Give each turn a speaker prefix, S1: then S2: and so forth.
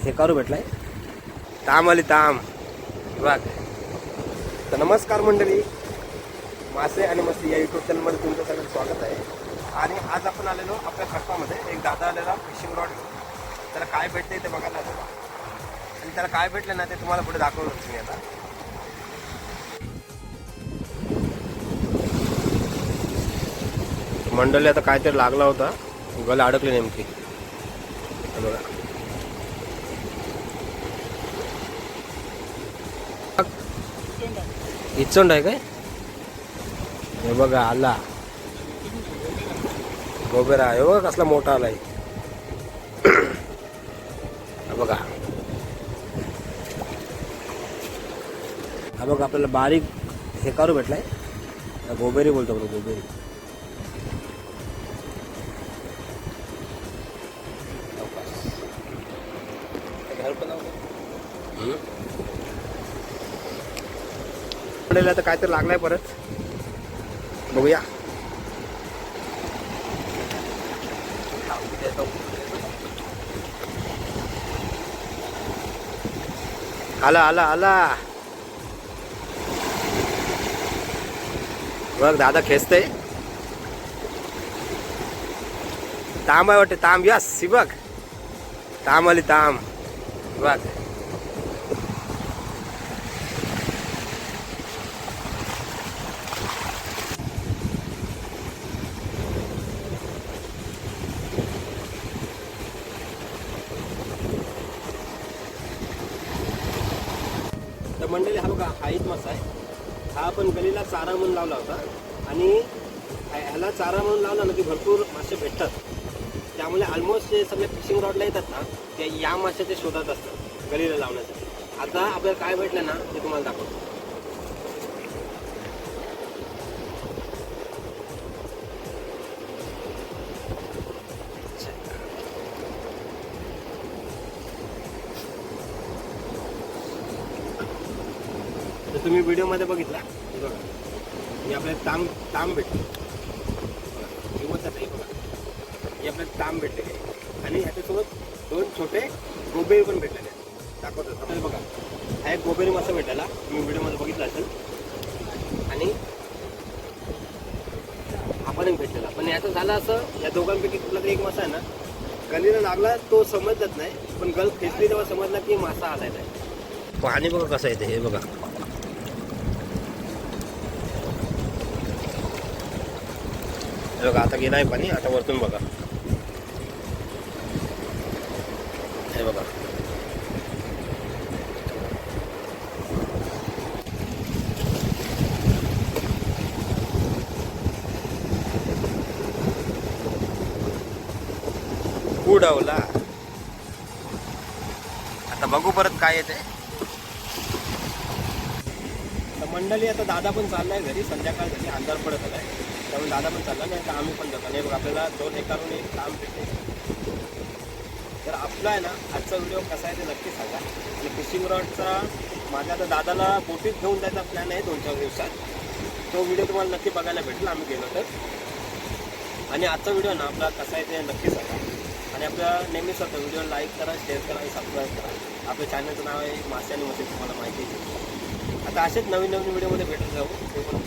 S1: हे करू भेटलाय ताम आली ताम बघ. तर नमस्कार मंडळी, मासे आणि मस्ती या यूट्यूब चॅनलमध्ये तुमचं सगळं स्वागत आहे. आणि आज आपण आलेलो आपल्या खटपामध्ये एक दादा आलेला फिशिंग रॉड घेऊन. त्याला काय भेटते ते बघायला आलेलो आणि त्याला काय भेटलं ना ते तुम्हाला पुढे दाखवलं मी आता. मंडळी आता काहीतरी लागला होता, गल अडकली नेमकी बघा. इचोंड आहे काय हे बघा, आला गोबेरा. हे बघा कसला मोठा आलाय बघा. हा बघा आपल्याला बारीक हे करू भेटलाय, गोबेरी बोलतो बघा, गोबेरी. आता काहीतरी लागलाय परत, बघूया. आला आला आला बघ, दादा खेचतय. तांब आहे वाटते, तांब. यस, सी बघ, तांब आली तांब बघ. तर मंडळी हा बघा, हा एक मासा आहे. हा आपण गलीला चारा म्हणून लावला होता आणि ह्याला चारा म्हणून लावला ना की भरपूर मासे भेटतात. त्यामुळे ऑलमोस्ट जे सगळे फिशिंग रॉडला येतात ना ते या माशाच्या शोधात असतात गलीला लावण्यासाठी. आता आपल्याला काय भेटलं ना ते तुम्हाला दाखवतो. तर तुम्ही व्हिडिओमध्ये बघितला बघा, हे आपल्याला तांब भेटते. किंमत आहे बघा, हे आपल्याला तांब भेटते आणि ह्याच्यासोबत दोन छोटे गोबेरी पण भेटलेले दाखवतो आपल्याला बघा. हा एक गोबेरी मासा भेटायला तुम्ही व्हिडिओमध्ये बघितला असेल आणि आपण एक भेटलेला. पण याचं झालं असं, या दोघांपैकी कुठला तरी एक मासा आहे ना गलीला लागला, तो समजत नाही. पण गल खेचली तेव्हा समजला की मासा आलाय नाही. पाणी बघा कसं येते हे बघा. बघा आता गेला आहे पाणी, आता वरतून बघा हे बघा. उडवला. आता बघू परत काय येते. मंडळी आता दादा पण चाललाय घरी, संध्याकाळ झाली, अंधार पडत आलाय. त्यामुळे दादा पण चालला नाही तर आम्ही पण जातो. नाही बघ, आपल्याला 2 एकरावरून एक काम भेटते. तर आपला आहे ना आजचा व्हिडिओ कसा आहे ते नक्की सांगा. आणि फिशिंग रॉडचा माझ्या आता दादाला बोटीत घेऊन जायचा प्लॅन आहे 2-4 दिवसात. तो व्हिडिओ तुम्हाला नक्की बघायला भेटेल आम्ही गेलो तर. आणि आजचा व्हिडिओ ना आपला कसा आहे ते नक्की सांगा. आणि आपल्या नेहमीच होतं व्हिडिओ लाईक करा, शेअर करा आणि सबस्क्राईब करा. आपल्या चॅनलचं नाव आहे मासे आणि मसे, तुम्हाला माहिती आहे. आता असेच नवीन व्हिडिओमध्ये भेटत जाऊ. ते पण